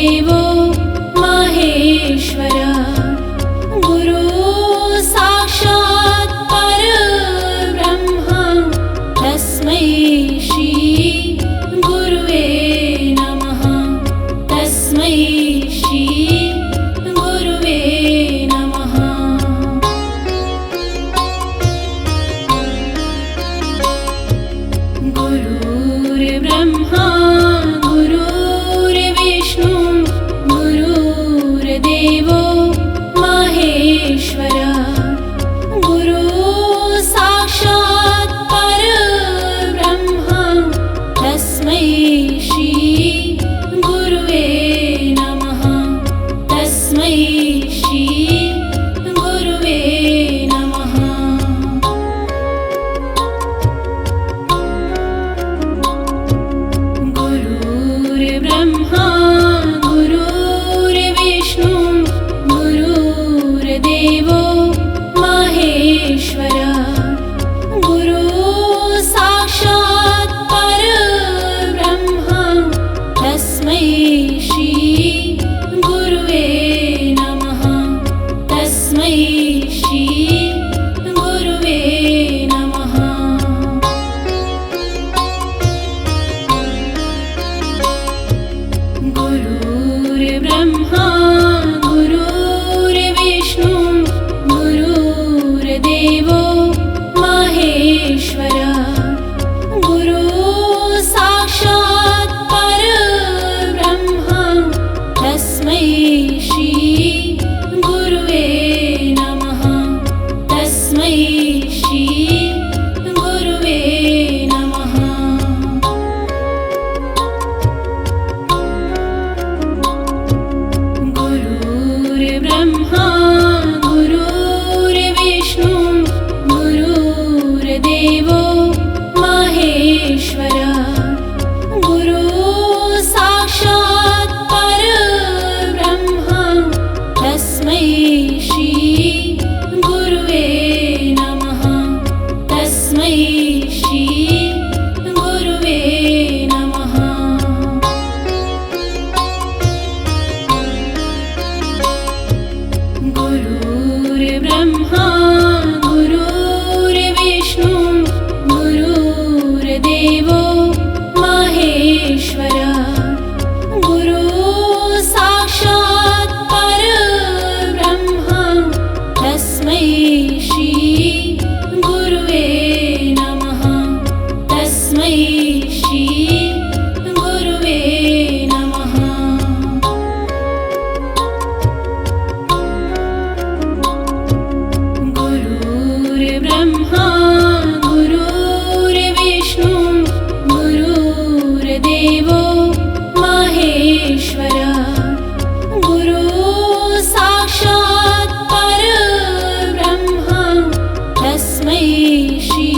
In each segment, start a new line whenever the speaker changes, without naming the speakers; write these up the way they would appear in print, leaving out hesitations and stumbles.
गुरुर्देवो महेश्वर गुरु साक्षात् परब्रह्म तस्मै श्री गुरुवे नमः तस्मै श्री गुरुवे नमः। गुरुर्ब्रह्मा गुरुर्विष्णु गुरुर्देवो महेश्वर गुरु साक्षात् परब्रह्म तस्मै श्री गुरुवे नमः तस्मै श्री गुरुवे नमः। गुरुर्ब्रह्मा गुरुर्विष्णु गुरुर्देवो महेश्वर गुरु साक्षात् परब्रह्म तस्मै श्री गुरुवे नमः तस्मै श्री गुरुवे नमः। गुरुर्ब्रह्मा गुरुर्विष्णु गुरुर्देवो महेश्वर गुरु साक्षात् परब्रह्म तस्मै श्री गुरुवे नमः तस्मै श्री गुरुवे नमः। गुरुर्ब्रह्मा गुरुर्विष्णु गुरुर्देवो महेश्वर गुरु साक्षात् परब्रह्म तस्मै श्री गुरुवे नमः तस्मै श्री गुरुवे नमः। गुरुर्ब्रह्मा गुरुर्विष्णु गुरुर्देवो महेश्वर गुरु साक्षात् परब्रह्म तस्मै श्री गुरुवे नमः तस्मै श्री गुरुवे नमः। गुरुर्ब्रह्मा गुरुर्विष्णु गुरुर्देवो महेश्वर गुरु साक्षात् परब्रह्म तस्मै श्री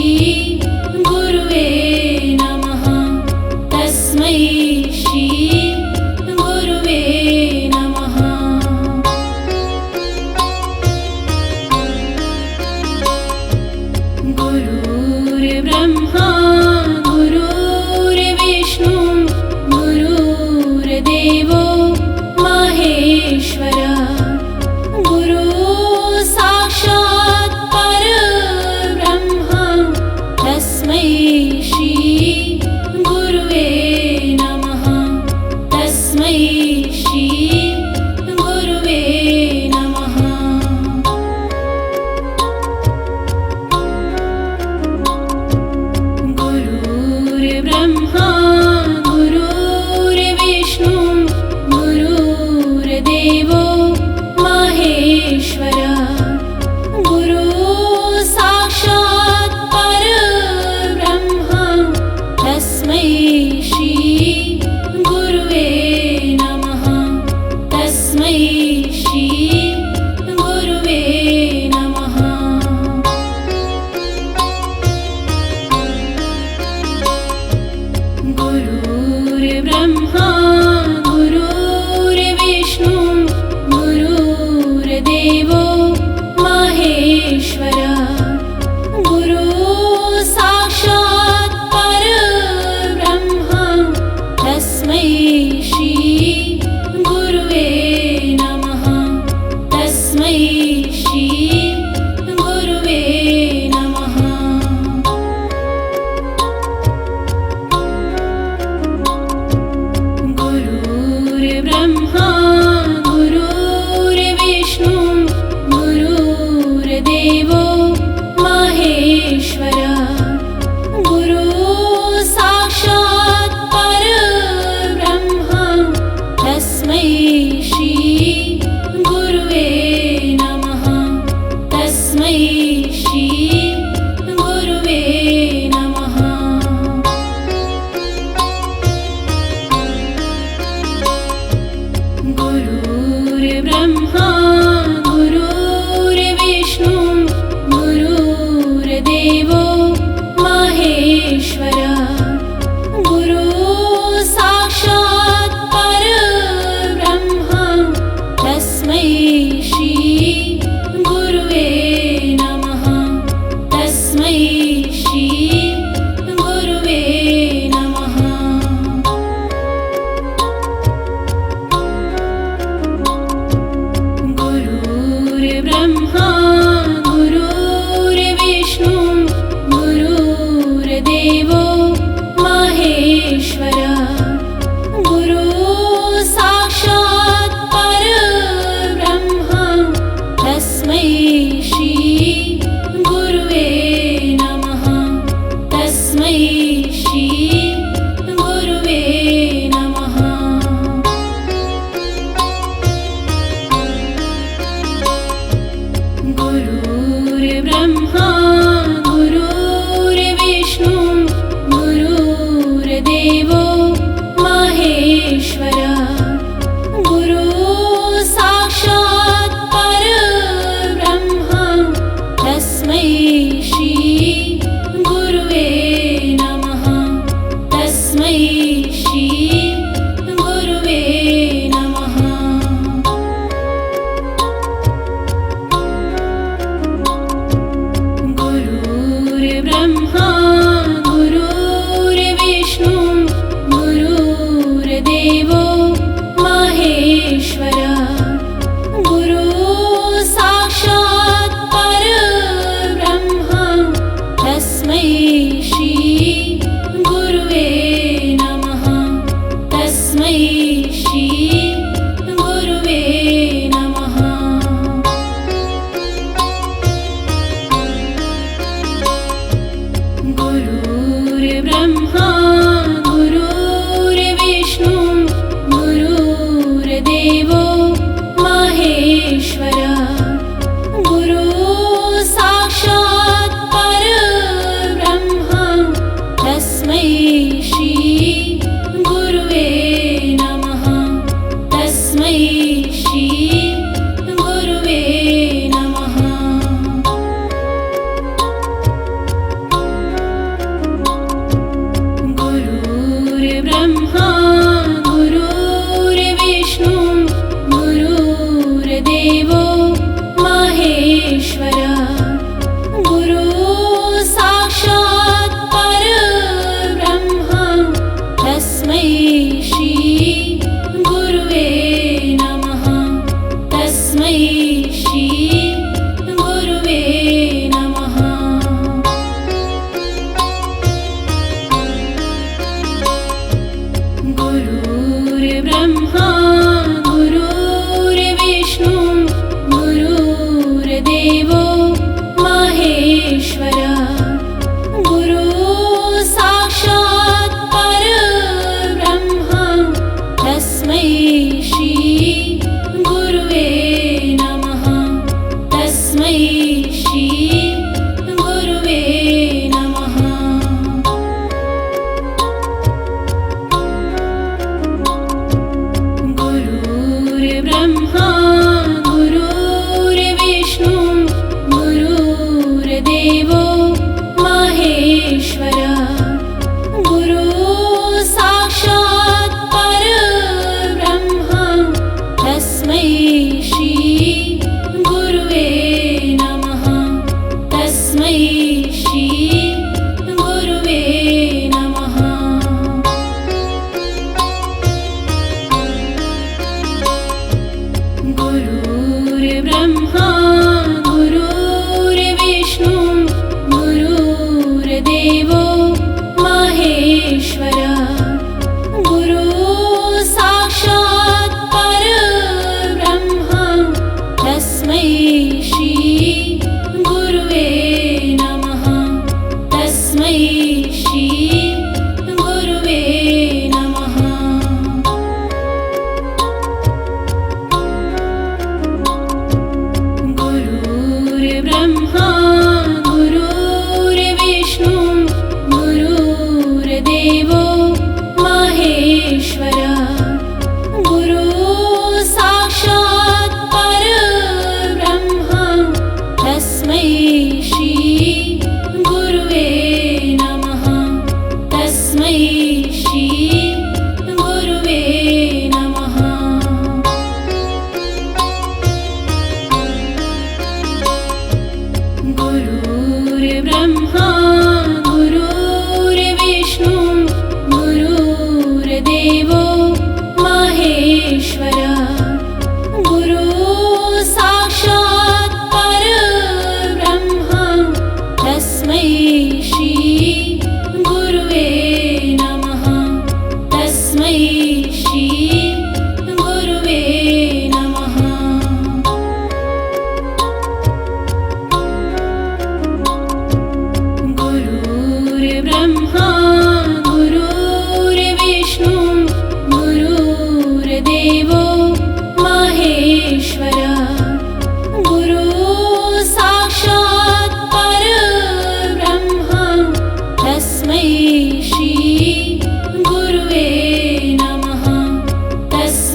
गुरुवे नमः तस्मै श्री गुरुवे नमः। गुरुर्ब्रह्मा गुरुर्विष्णु गुरुर्देवो महेश्वर गुरु साक्षात् परब्रह्म तस्मै श्री गुरुवे नमः तस्मै श्री गुरुवे नमः। गुरुर्ब्रह्मा गुरुर्विष्णु गुरुर्देवो महेश्वर गुरु साक्षात् परब्रह्म तस्मै श्री गुरुवे नमः गुरुर्ब्रह्मा गुरुर्विष्णु गुरुर्देवो महेश्वर गुरु साक्षात् परब्रह्म तस्मै श्री गुरुवे नमः तस्मै श्री गुरुवे नमः गुरुर्ब्रह्मा गुरुर्विष्णु गुरुर्देवो महेश्वर गुरु साक्षात् परब्रह्म तस्मै श्री गुरुवे नमः तस्मै श्री गुरुवे नमः गुरुर्ब्रह्मा गुरुर्विष्णु गुरुर्देवो महेश्वर गुरु साक्षात् परब्रह्म तस्मै श्री गुरुवे नमः तस्मै श्री गुरुवे नमः गुरुर्ब्रह्मा गुरुर्विष्णु गुरुर्देवो महेश्वर गुरु साक्षात् परब्रह्म तस्मै श्री गुरुवे नमः तस्मै श्री गुरुवे नमः गुरुर्ब्रह्मा गुरुर्विष्णु गुरुर्देवो महेश्वर गुरु साक्षात् परब्रह्म तस्मै श्री गुरुवे नमः तस्मै श्री गुरुवे नमः गुरुर्ब्रह्मा गुरुर्विष्णु गुरुर्देवो महेश्वर गुरु साक्षात् परब्रह्म तस्मै श्री गुरुवे नमः तस्मै श्री गुरुवे नमः गुरुर्ब्रह्मा गुरुर्विष्णु गुरुर्देवो महेश्वर गुरु साक्षात् परब्रह्म तस्मै श्री गुरुवे नमः तस्मै श्री गुरुवे नमः गुरुर्ब्रह्मा गुरुर्विष्णु गुरुर्देवो महेश्वर गुरु साक्षात् परब्रह्म तस्मै श्री गुरुवे नमः तस्मै श्री गुरुवे नमः गुरुर्ब्रह्मा गुरुर्विष्णु गुरुर्देवो महेश्वर गुरु साक्षात् परब्रह्म तस्मै श्री गुरुवे नमः तस्मै श्री गुरुवे नमः गुरुर्ब्रह्मा गुरुर्विष्णु गुरुर्देवो महेश्वर गुरु साक्षात्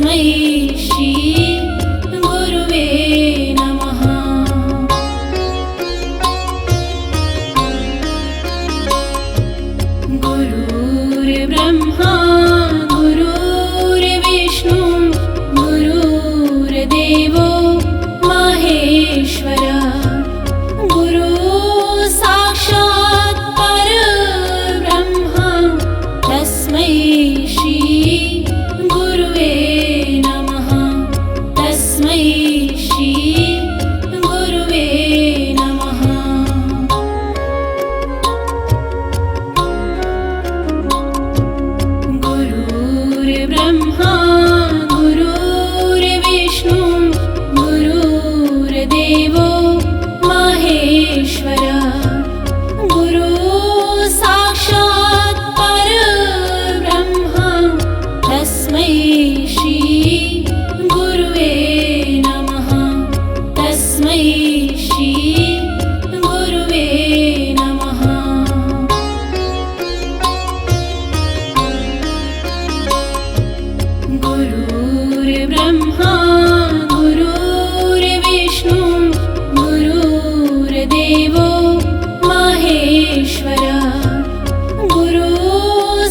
तस्मै श्री गुरुवे नमः। गुरुर्ब्रह्मा गुरुर्विष्णु गुरुर्देवो महेश्वर गुरु साक्षात् परब्रह्म तस्मै श्री गुरुवे नमः। तस्मै श्री गुरुवे नमः। गुरुर्ब्रह्मा गुरुर्विष्णु गुरुर्देवो महेश्वर गुरु साक्षात् परब्रह्म तस्मै श्री गुरुवे नमः। तस्मै श्री गुरुवे नमः। गुरुर्ब्रह्मा गुरुर्विष्णु गुरुर्देवो महेश्वर गुरु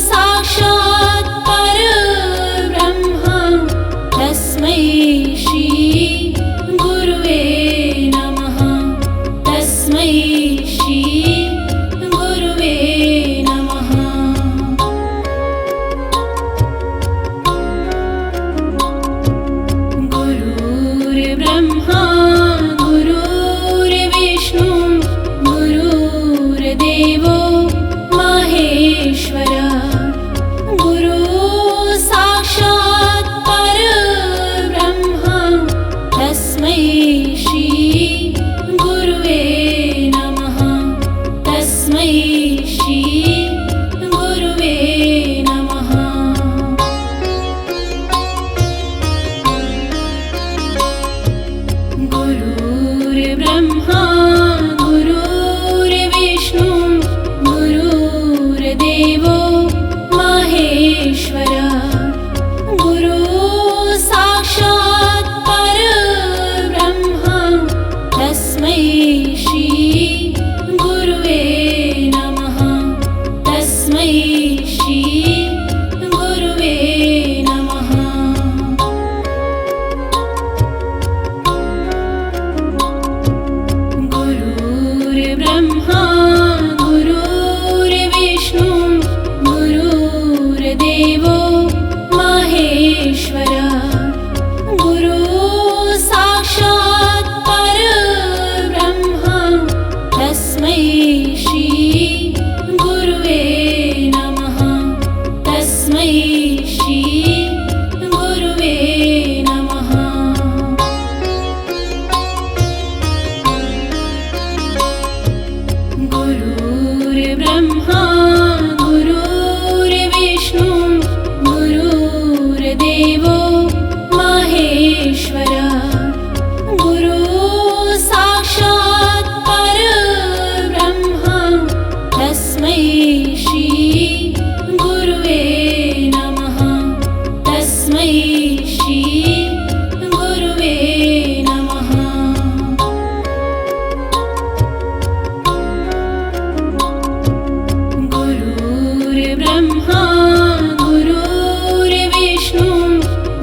साक्षात् परब्रह्म तस्मै श्री गुरुवे नमः। तस्मै श्री गुरुवे नमः। गुरुर्ब्रह्मा गुरुर्विष्णु गुरुर्देवो महेश्वर गुरु साक्षात् परब्रह्म तस्मै श्री गुरुवे नमः। तस्मै श्री गुरुवे नमः। गुरुर्ब्रह्मा गुरुर्विष्णु गुरुर्देवो महेश्वर गुरु साक्षात् परब्रह्म तस्मै श्री गुरुवे नमः। तस्मै श्री गुरुवे नमः। गुरुर्ब्रह्मा गुरुर्विष्णु गुरुर्देवो महेश्वर गुरु साक्षात् परब्रह्म तस्मै श्री गुरुवे नमः। तस्मै श्री गुरुवे नमः। गुरुर्ब्रह्मा गुरुर्विष्णु गुरुर्देवो महेश्वर गुरु साक्षात् परब्रह्म तस्मै श्री गुरुवे नमः। तस्मै श्री गुरुवे नमः। गुरुर्ब्रह्मा गुरुर्विष्णु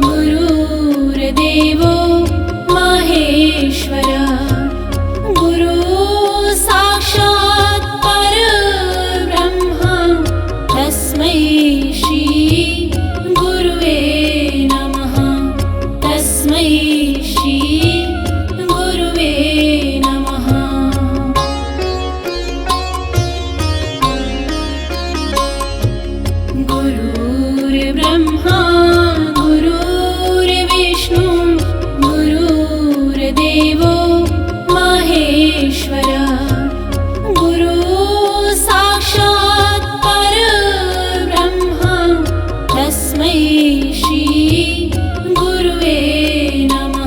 गुरुर्देवो महेश्वर गुरु साक्षात् परब्रह्म तस्मै श्री गुरुवे नमः। तस्मै श्री गुरुवे नमः। गुरुर्ब्रह्मा गुरुर्विष्णु गुरुर्देवो महेश्वर गुरु साक्षात् परब्रह्म तस्मै श्री गुरुवे नमः।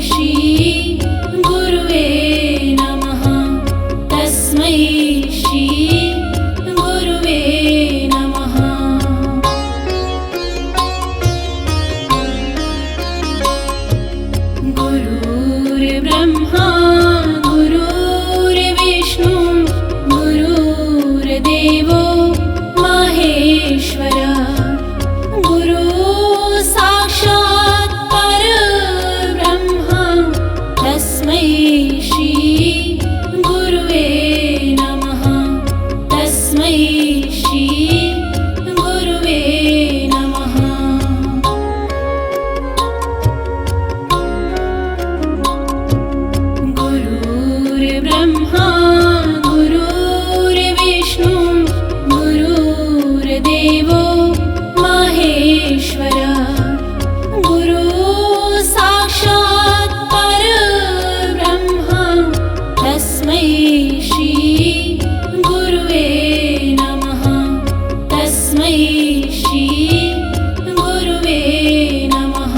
श्री गुरुवे नमः तस्मै श्री गुरुवे नमः गुरुर्ब्रह्मा गुरुर्विष्णु गुरुर्देवो महेश्वर गुरु साक्षात् परब्रह्म तस्मै श्री गुरुवे नमः तस्मै श्री गुरुवे नमः गुरुर्ब्रह्मा गुरुर्विष्णु गुरुर्देवो महेश्वर गुरु साक्षात् परब्रह्म तस्मै श्री गुरुवे नमः तस्मै श्री गुरुवे नमः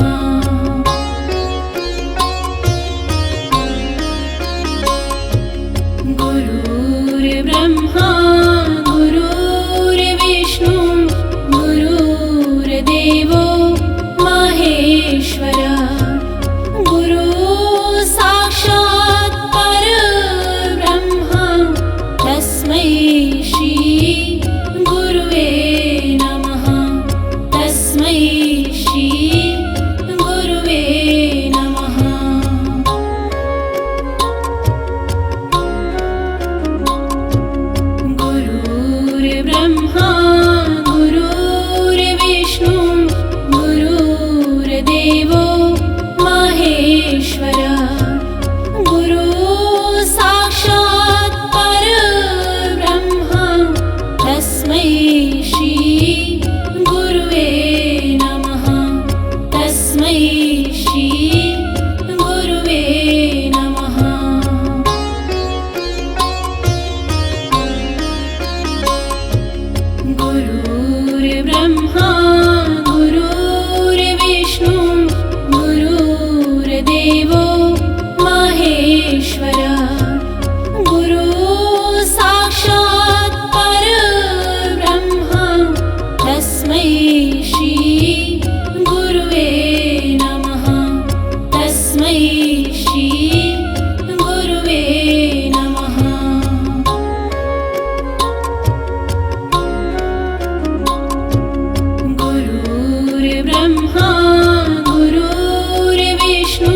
गुरुर्ब्रह्मा गुरुर्विष्णु गुरुर्देवो महेश्वर गुरु साक्षात् परब्रह्म तस्मै श्री गुरुवे नमः तस्मै श्री गुरुवे नमः गुरुर्ब्रह्मा गुरुर्विष्णु गुरुर्देवो महेश्वर गुरु साक्षात् परब्रह्म तस्मै श्री गुरुवे नमः तस्मै श्री गुरुवे नमः गुरुर्ब्रह्मा गुरुर्विष्णु गुरुर्देवो महेश्वर गुरु साक्षात् परब्रह्म तस्मै श्री गुरुवे नमः तस्मै श्री गुरुवे नमः गुरुर्ब्रह्मा गुरुर्विष्णु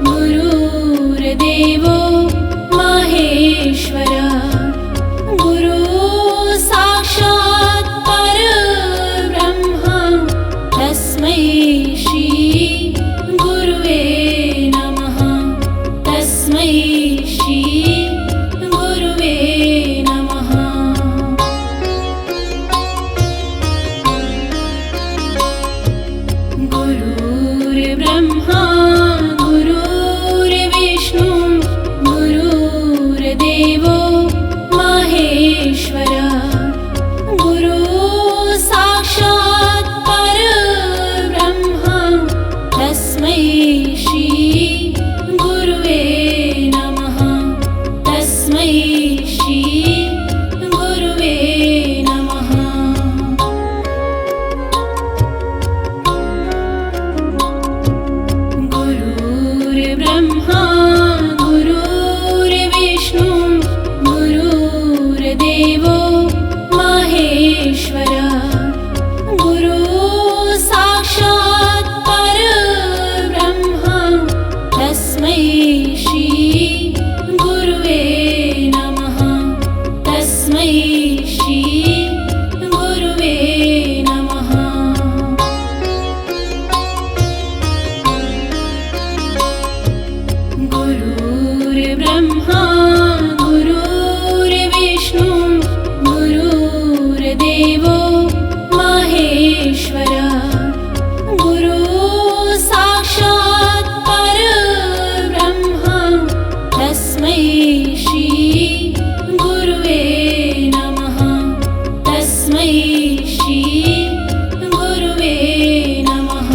गुरुर्देवो महेश्वर गुरु साक्षात् परब्रह्म तस्मै श्री गुरुवे नमः तस्मै श्री गुरुवे नमः गुरुर्ब्रह्मा गुरुर्विष्णु गुरुर्देवो महेश्वर गुरु साक्षात् परब्रह्म तस्मै श्री गुरुवे नमः तस्मै श्री गुरुवे नमः गुरुर्ब्रह्मा गुरुर्विष्णु गुरुर्देवो महेश्वर गुरु साक्षात् परब्रह्म तस्मै श्री गुरुवे नमः तस्मै श्री गुरुवे नमः गुरुर्ब्रह्मा गुरुर्विष्णु गुरुर्देवो महेश्वर गुरु साक्षात् परब्रह्म तस्मै श्री गुरुवे नमः तस्मै श्री गुरुवे नमः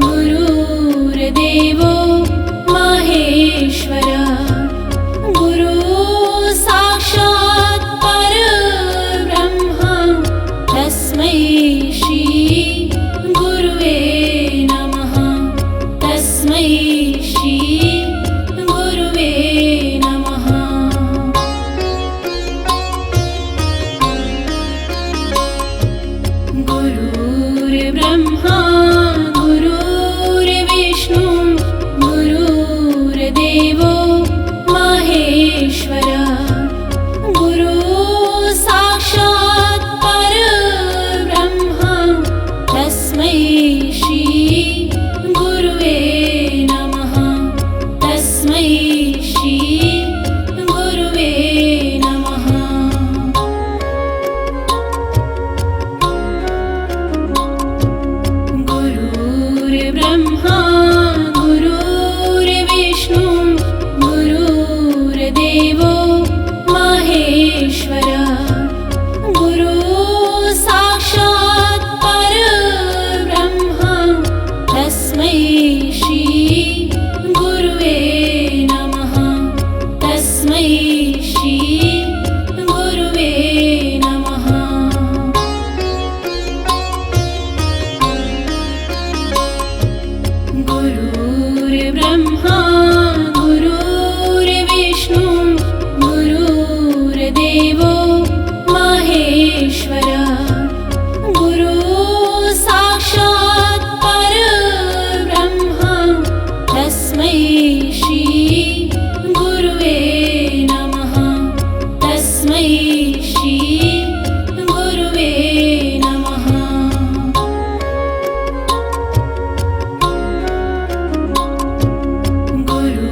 गुरुर्देवो महेश्वरः गुरु साक्षात् परब्रह्म तस्मै श्री गुरुवे नमः तस्मै श्री गुरुवे नमः गुरुर्ब्रह्मा गुरुर्विष्णु गुरुर्देवो महेश्वरः गुरु साक्षात् परब्रह्म तस्मै श्री गुरुवे नमः तस्मै श्री गुरुवे नमः गुरुर्ब्रह्मा गुरुर्विष्णु गुरुर्देवो महेश्वरः गुरु साक्षात् परब्रह्म तस्मै श्री गुरुवे नमः तस्मै श्री गुरुवे नमः गुरुर्ब्रह्मा गुरुर्विष्णु गुरुर्देवो महेश्वरः गुरु साक्षात् परब्रह्म तस्मै श्री गुरुवे नमः तस्मै श्री गुरुवे नमः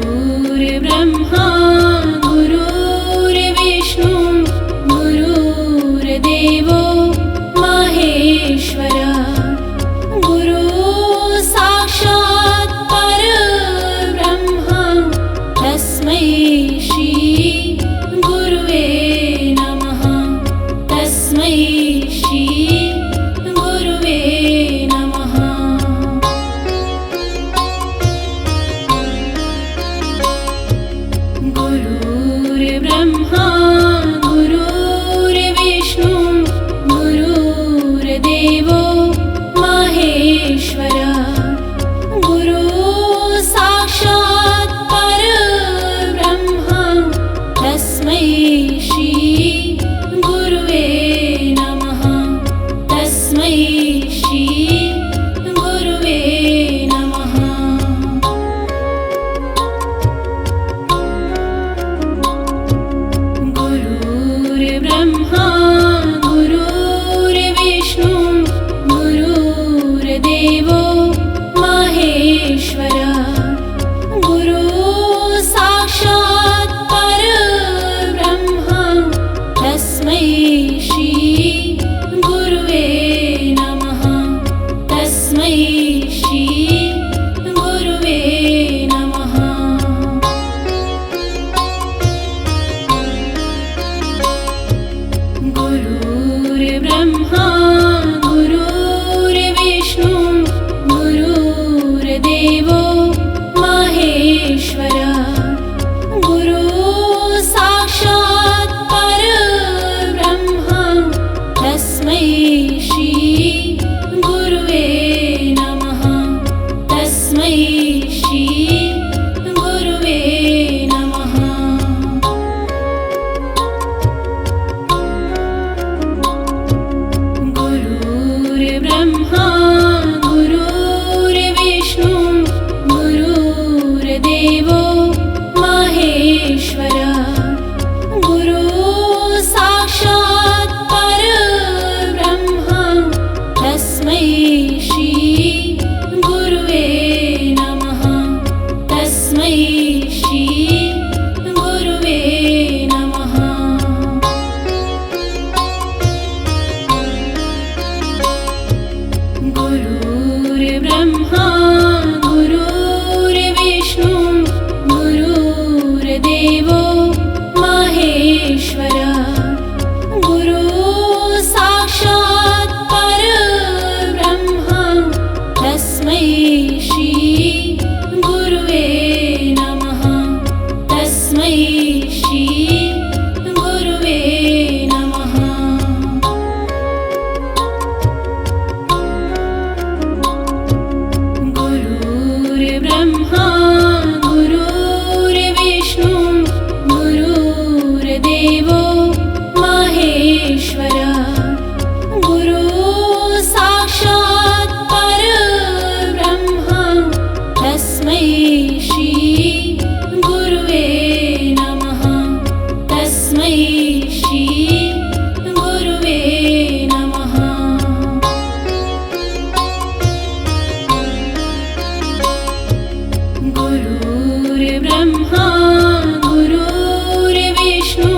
गुरुर्ब्रह्मा गुरुर्विष्णु गुरुर्देवो महेश्वरः गुरु साक्षात् परब्रह्म तस्मै श्री गुरुवे नमः तस्मै श्री गुरुवे नमः गुरुर्ब्रह्मा गुरुर्विष्णु गुरुर्देवो महेश्वरः गुरु साक्षात् परब्रह्म तस्मै श्री गुरुवे नमः तस्मै श्री गुरुवे नमः गुरुर्ब्रह्मा गुरुर्विष्णु गुरुर्देवो महेश्वरः गुरु साक्षात् परब्रह्म तस्मै श्री गुरुवे नमः तस्मै श्री गुरुवे नमः गुरुर्ब्रह्मा गुरुर्विष्णु गुरुर्देवो महेश्वरः गुरु साक्षात् परब्रह्म तस्मै श्री गुरुवे नमः तस्मै श्री गुरुवे नमः गुरुर्ब्रह्मा गुरुर्विष्णु गुरुर्देवो महेश्वरः गुरु साक्षात् परब्रह्म तस्मै श्री गुरुवे नमः तस्मै श्री गुरुवे नमः गुरुर्ब्रह्मा गुरुर्विष्णु गुरुर्देवो महेश्वरः गुरु साक्षात् परब्रह्म तस्मै तस्मै श्री गुरुवे नमः तस्मै श्री गुरुवे नमः गुरुर्ब्रह्मा गुरुर्विष्णु गुरुर्देवो महेश्वर गुरु साक्षात् परब्रह्मा तस्मै श्री गुरुवे नमः तस्मै श्री गुरुवे नमः गुरुर्ब्रह्मा गुरुर्विष्णु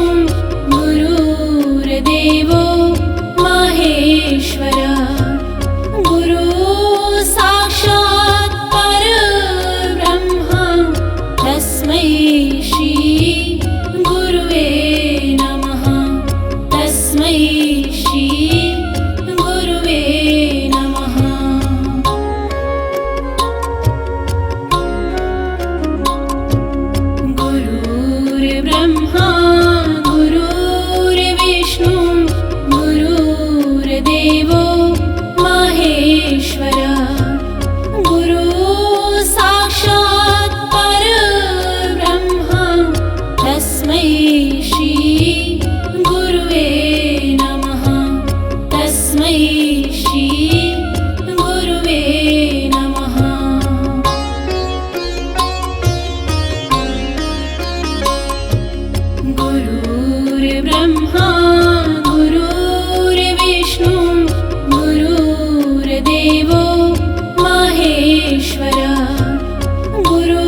गुरुर्देवो महेश्वर गुरु साक्षात् परब्रह्मा तस्मै श्री गुरुवे नमः तस्मै श्री गुरुवे नमः गुरुर्ब्रह्मा गुरुर्विष्णु गुरुर्देवो महेश्वर गुरु साक्षात् परब्रह्मा तस्मै श्री गुरुवे नमः तस्मै श्री गुरुवे नमः गुरुर्ब्रह्मा गुरुर्विष्णु गुरुर्देवो महेश्वर गुरु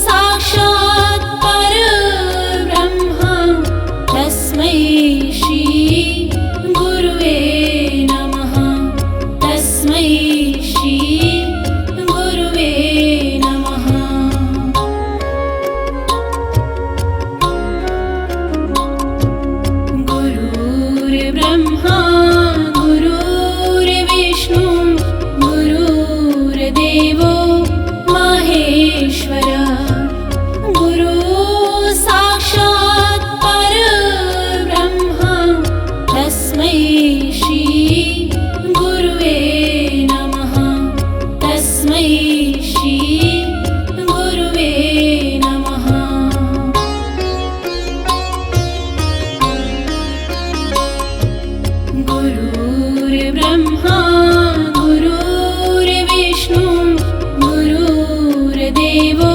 साक्षात् परब्रह्मा तस्मै श्री गुरुवे नमः तस्मै श्री गुरुवे नमः गुरुर्ब्रह्मा गुरुर्विष्णु गुरुर्देवो महेश्वर गुरु साक्षात् परब्रह्मा तस्मै श्री गुरुवे नमः तस्मै श्री गुरुवे नमः गुरुर्ब्रह्मा गुरुर्विष्णु गुरुर्देवो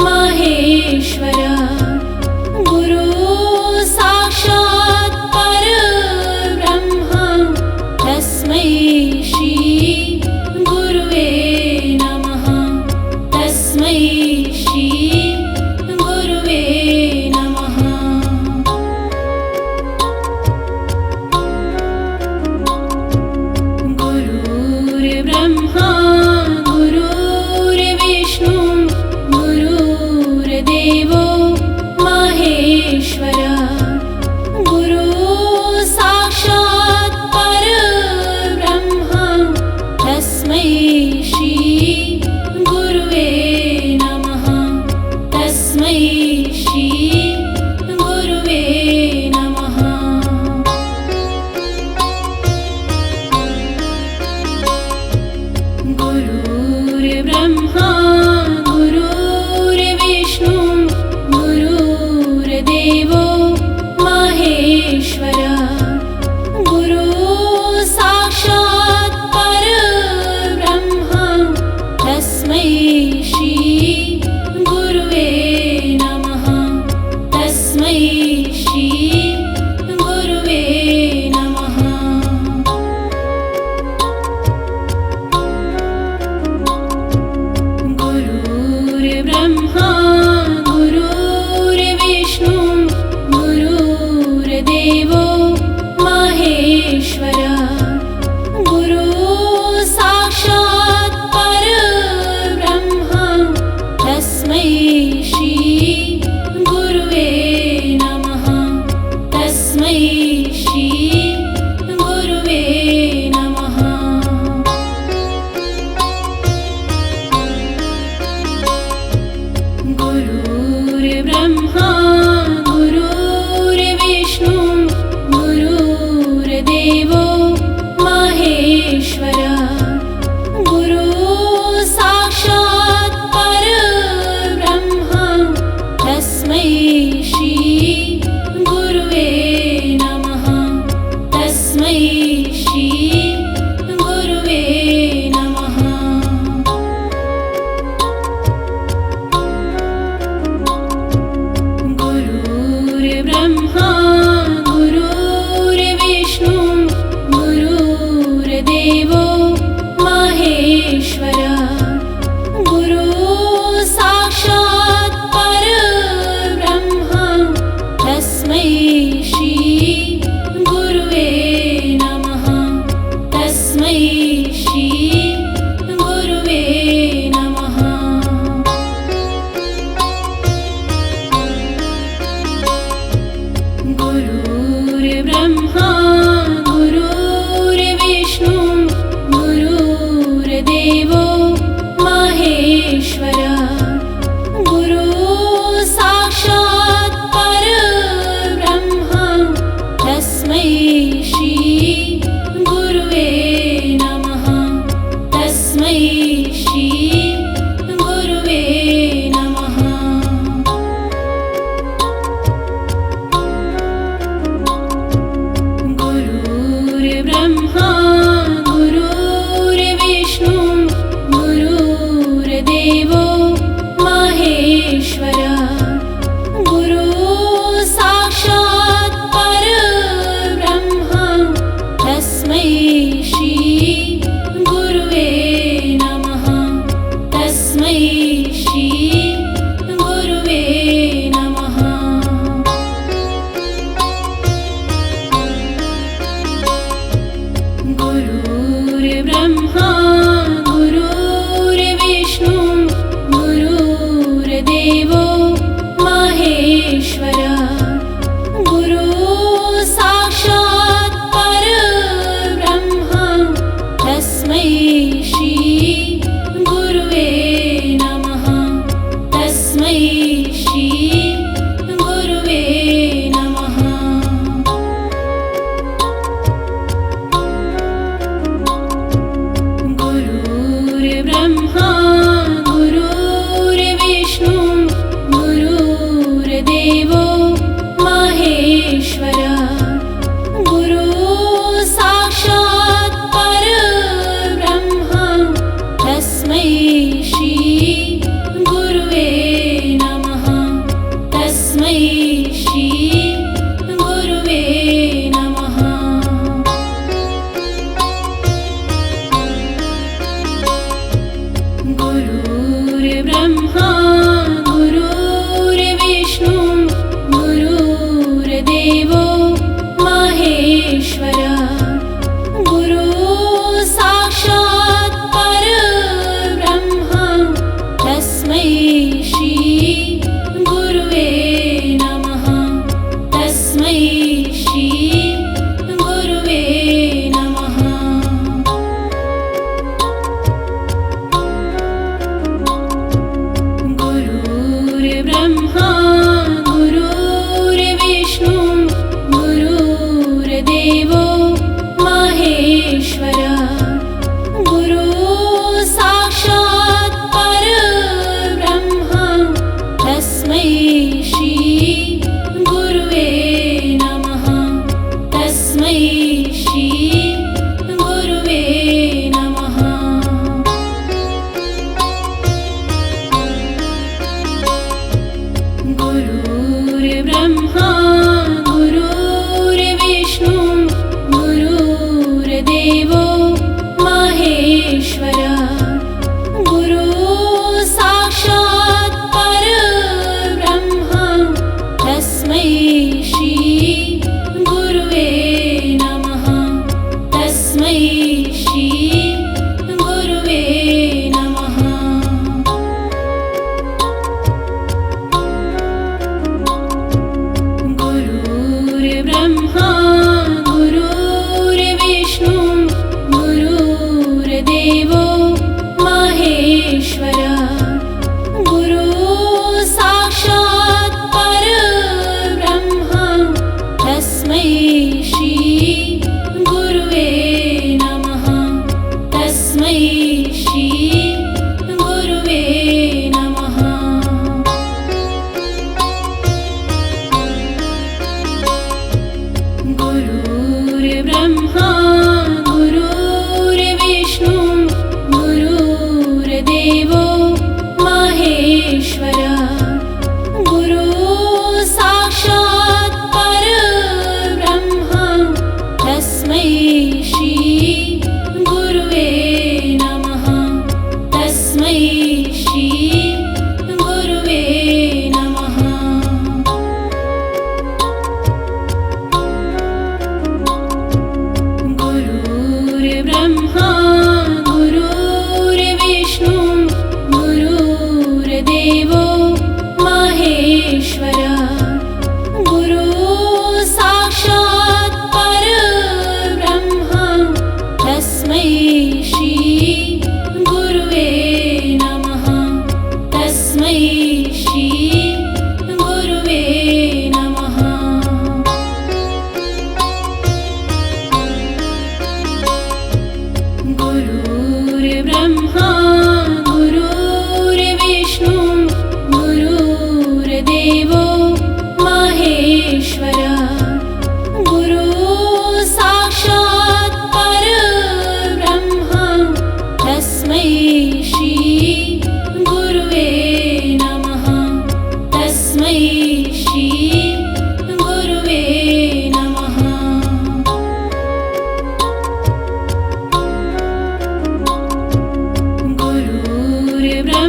महेश्वर गुरु साक्षात् परब्रह्मा तस्मै श्री गुरुवे नमः तस्मै श्री गुरुवे नमः गुरुर्ब्रह्मा गुरुर्विष्णु गुरुर्देवो महेश्वर गुरु साक्षात् परब्रह्मा तस्मै श्री गुरुवे नमः तस्मै श्री गुरुवे नमः गुरुर्ब्रह्मा गुरुर्विष्णु गुरुर्देवो महेश्वर गुरु साक्षात् परब्रह्मा तस्मै श्री गुरुवे नमः तस्मै श्री गुरुवे नमः गुरुर्ब्रह्मा गुरुर्विष्णु गुरुर्देवो महेश्वर गुरु साक्षात् परब्रह्मा तस्मै श्री गुरुवे नमः तस्मै श्री गुरुवे नमः तस्मै श्री गुरुवे नमः। गुरुर्ब्रह्मा गुरुर्विष्णु गुरुर्देवो महेश्वर गुरु साक्षात् परब्रह्म तस्मै श्री गुरुवे नमः। तस्मै श्री गुरुवे नमः। गुरुर्ब्रह्मा गुरुर्विष्णु गुरुर्देवो महेश्वर गुरु साक्षात् परब्रह्म तस्मै श्री गुरुवे नमः। तस्मै श्री गुरुवे नमः। गुरुर्ब्रह्मा गुरुर्विष्णु गुरुर्देवो महेश्वर गुरु साक्षात् परब्रह्म तस्मै श्री गुरुवे नमः। तस्मै श्री गुरुवे नमः। गुरुर्ब्रह्मा गुरुर्विष्णु गुरुर्देवो महेश्वर गुरु साक्षात् परब्रह्म तस्मै श्री गुरुवे नमः। तस्मै श्री गुरुवे नमः।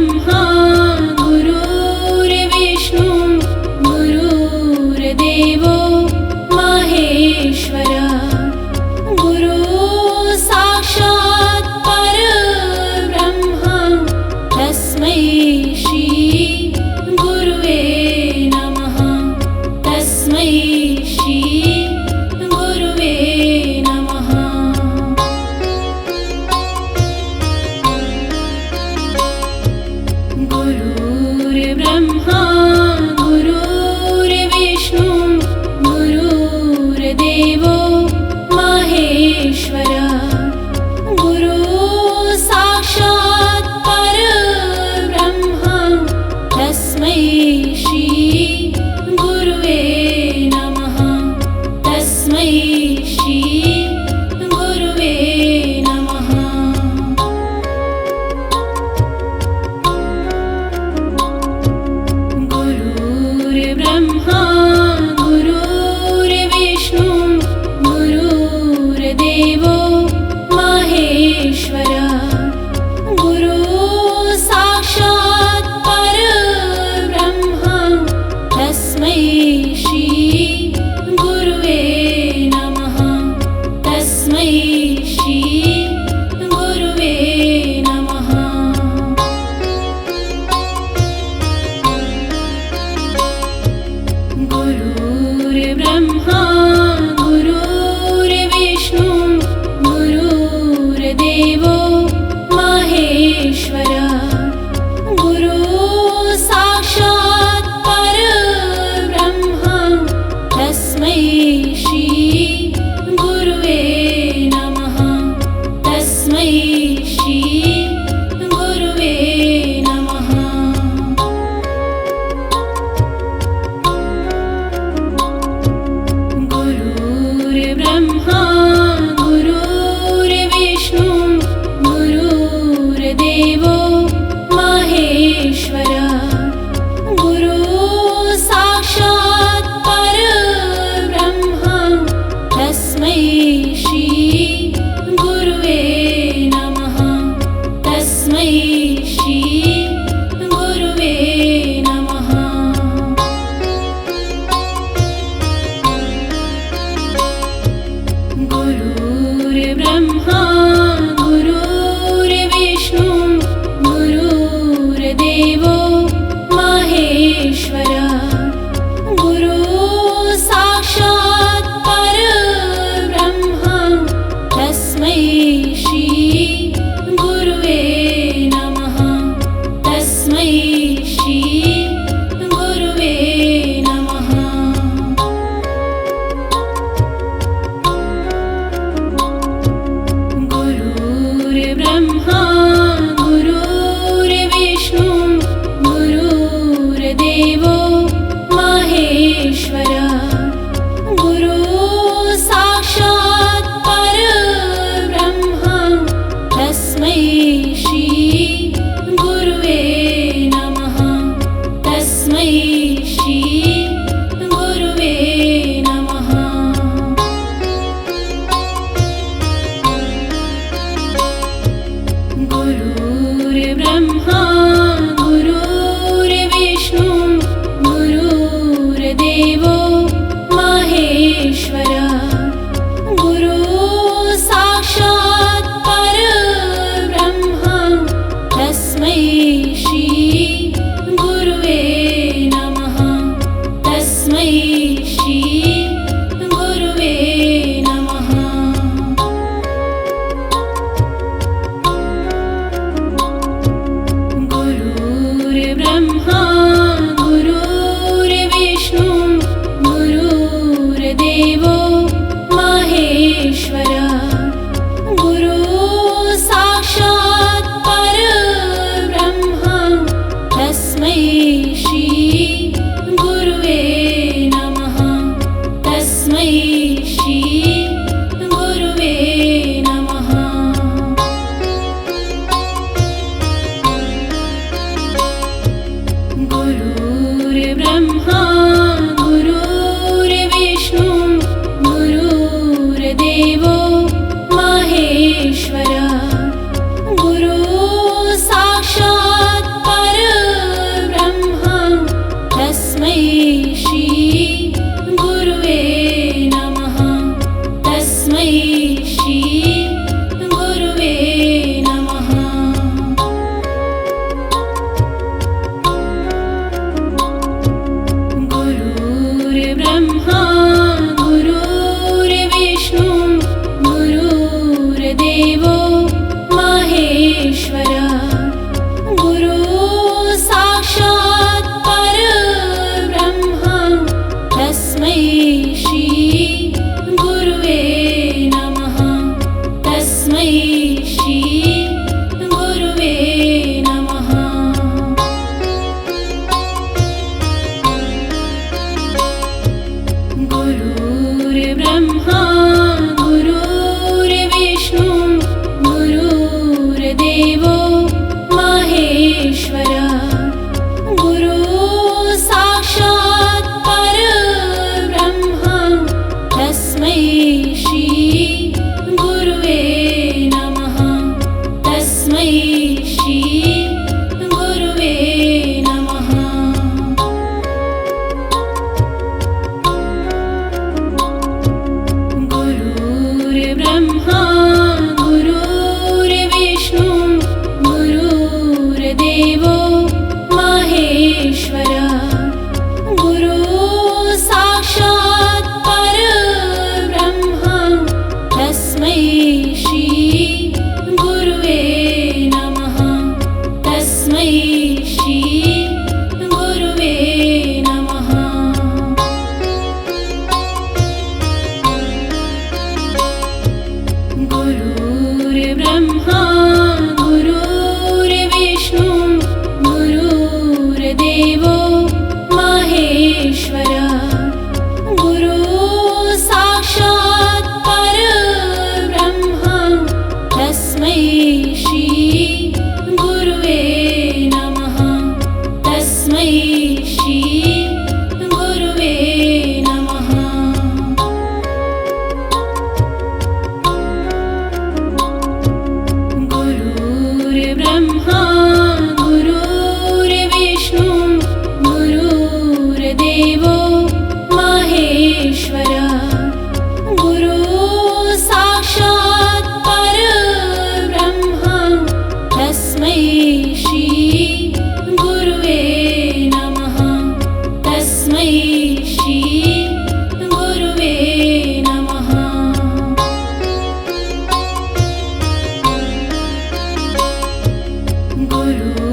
गुरुर्ब्रह्मा गुरुर्विष्णु गुरुर्देवो महेश्वर गुरु साक्षात् परब्रह्म तस्मै श्री गुरुवे नमः तस्मै श्री गुरुवे नमः गुरुर्ब्रह्मा गुरुर्विष्णु गुरुर्देवो महेश्वर गुरु साक्षात् परब्रह्म तस्मै श्री गुरुवे नमः तस्मै श्री गुरुवे नमः गुरुर्ब्रह्मा गुरुर्विष्णु गुरुर्देवो महेश्वर गुरु साक्षात् परब्रह्म तस्मै श्री गुरुवे नमः तस्मै श्री गुरुवे नमः गुरुर्ब्रह्मा गुरुर्विष्णु गुरुर्देवो महेश्वर गुरु साक्षात् परब्रह्म तस्मै श्री गुरुवे नमः तस्मै श्री गुरुवे नमः गुरुर्ब्रह्मा गुरुर्विष्णु गुरुर्देवो महेश्वर गुरु साक्षात् परब्रह्म तस्मै श्री गुरुवे नमः तस्मै श्री गुरुवे नमः गुरुर्ब्रह्मा गुरुर्विष्णु गुरुर्देवो महेश्वर गुरु साक्षात् परब्रह्म तस्मै श्री गुरुवे नमः तस्मै श्री गुरुवे नमः गुरुर्ब्रह्मा गुरुर्विष्णु गुरुर्देवो महेश्वर गुरु साक्षात् परब्रह्म तस्मै श्री गुरुवे नमः तस्मै श्री गुरुवे नमः गुरुर्ब्रह्मा गुरुर्विष्णु गुरुर्देवो महेश्वर गुरु साक्षात् परब्रह्म तस्मै श्री गुरुवे नमः तस्मै श्री गुरुवे नमः गुरुर्ब्रह्मा गुरुर्विष्णु गुरुर्देवो महेश्वर गुरु साक्षात् परब्रह्म तस्मै श्री गुरुवे नमः तस्मै श्री गुरुवे नमः गुरुर्ब्रह्मा गुरुर्विष्णु गुरुर्देवो महेश्वर गुरु साक्षात् गुरुर्देवो महेश्वरः गुरु साक्षात् परब्रह्म तस्मै श्री गुरुवे नमः तस्मै श्री गुरुवे नमः गुरुर्ब्रह्मा गुरुर्विष्णु गुरुर्देवो महेश्वरः गुरु साक्षात् परब्रह्म तस्मै श्री गुरुवे नमः तस्मै श्री गुरुवे नमः गुरुर्ब्रह्मा गुरुर्विष्णु गुरुर्देवो महेश्वरः गुरु साक्षात् परब्रह्म तस्मै श्री गुरुवे नमः तस्मै श्री गुरुवे नमः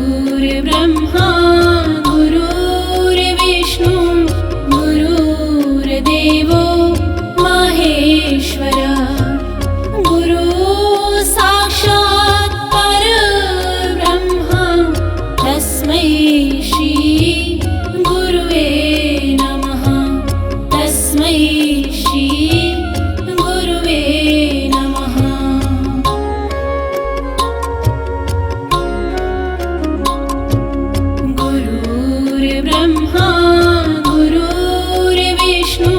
गुरुर्ब्रह्मा गुरुर्विष्णु गुरुर्देवो महेश्वरः गुरु साक्षात् परब्रह्म तस्मै श्री गुरुवे नमः तस्मै श्री गुरुवे नमः गुरुर्ब्रह्मा गुरुर्विष्णु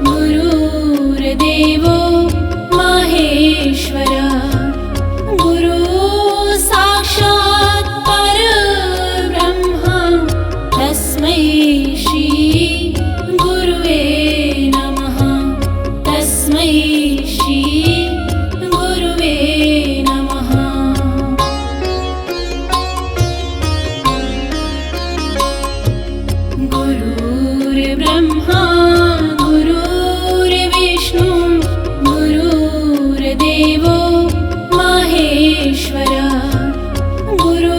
गुरुर्देवो महेश्वरः गुरु साक्षात् परब्रह्म तस्मै श्री गुरुवे नमः तस्मै श्री गुरुवे नमः गुरुर्ब्रह्मा गुरुर्विष्णु गुरुर्देवो महेश्वरः गुरु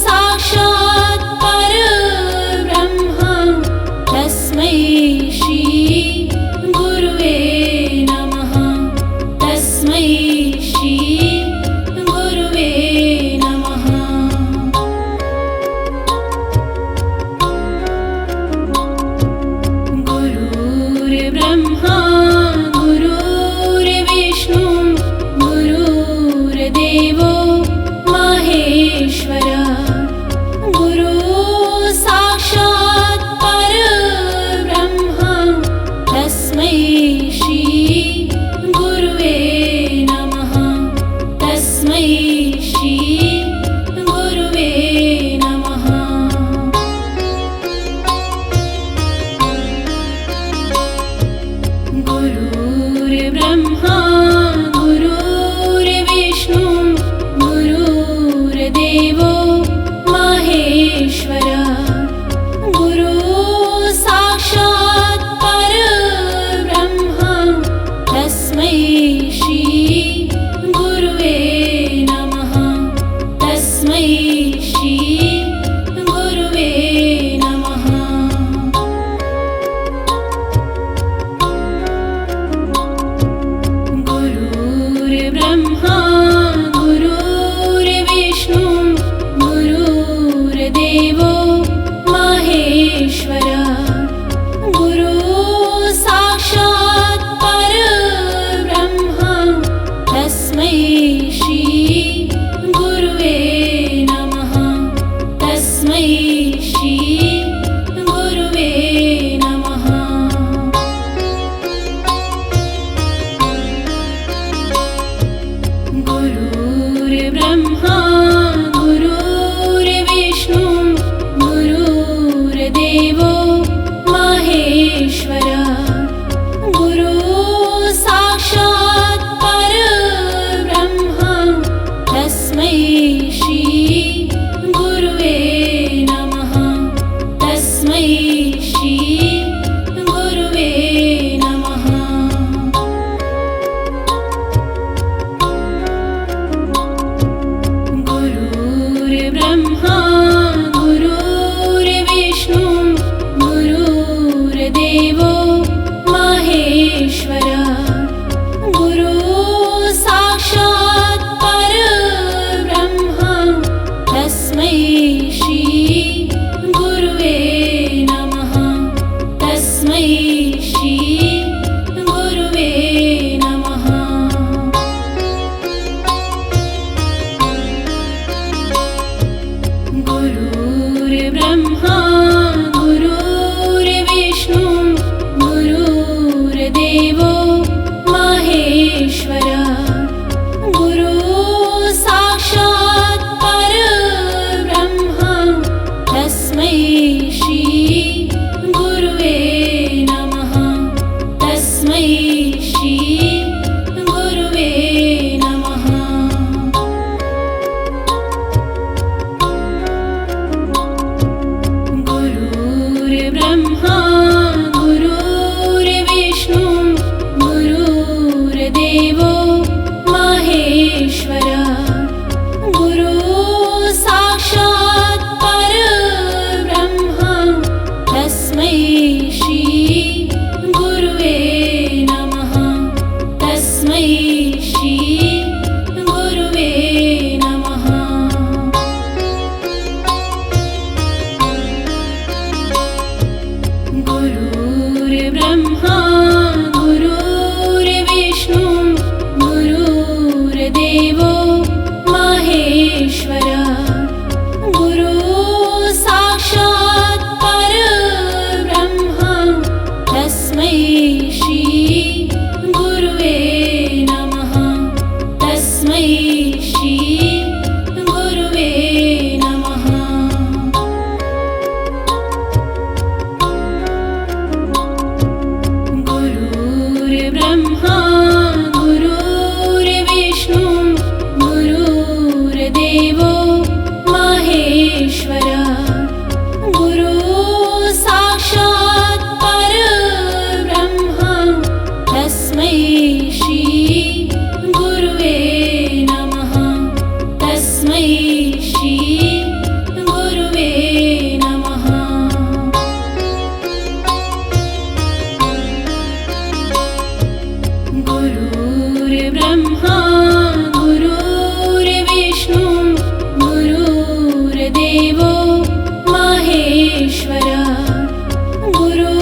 साक्षात् परब्रह्म तस्मै श्री गुरुवे नमः तस्मै श्री गुरुवे नमः गुरुर्ब्रह्मा गुरुर्विष्णु गुरुर्देवो महेश्वरः गुरु साक्षात् परब्रह्म तस्मै श्री गुरुवे नमः तस्मै श्री गुरुवे नमः गुरुर्ब्रह्मा गुरुर्विष्णु गुरुर्देवो महेश्वरः गुरु साक्षात् परब्रह्म तस्मै श्री गुरुवे नमः तस्मै श्री गुरुवे नमः गुरुर्ब्रह्मा गुरुर्विष्णु गुरुर्देवो महेश्वरः गुरु साक्षात् परब्रह्म तस्मै श्री गुरुवे नमः गुरुर्ब्रह्मा गुरुर्विष्णु गुरुर्देवो महेश्वर गुरु साक्षात् परब्रह्म तस्मै श्री गुरुवे नमः तस्मै श्री गुरुवे नमः गुरुर्ब्रह्मा गुरुर्विष्णु गुरुर्देवो महेश्वर गुरु साक्षात् परब्रह्म तस्मै श्री गुरुवे नमः तस्मै श्री गुरुवे नमः गुरुर्ब्रह्मा गुरुर्विष्णु गुरुर्देवो महेश्वर गुरु साक्षात् परब्रह्म तस्मै श्री गुरुवे नमः तस्मै श्री गुरुवे नमः गुरुर्ब्रह्मा गुरुर्विष्णु गुरुर्देवो महेश्वर गुरु साक्षात् परब्रह्म तस्मै श्री गुरुवे नमः तस्मै श्री गुरुवे नमः गुरुर्ब्रह्मा गुरुर्विष्णु गुरुर्देवो महेश्वर गुरु साक्षात् परब्रह्म तस्मै श्री गुरुवे नमः तस्मै श्री गुरुवे नमः गुरुर्ब्रह्मा गुरुर्विष्णु गुरुर्देवो महेश्वर गुरु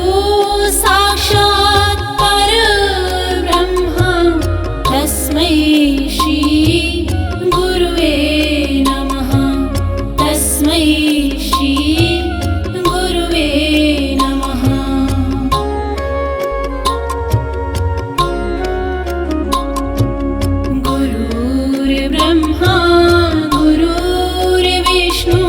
साक्षात् परब्रह्म तस्मै श्री गुरुवे नमः तस्मै श्री गुरुवे नमः गुरुर्ब्रह्मा गुरुर्विष्णु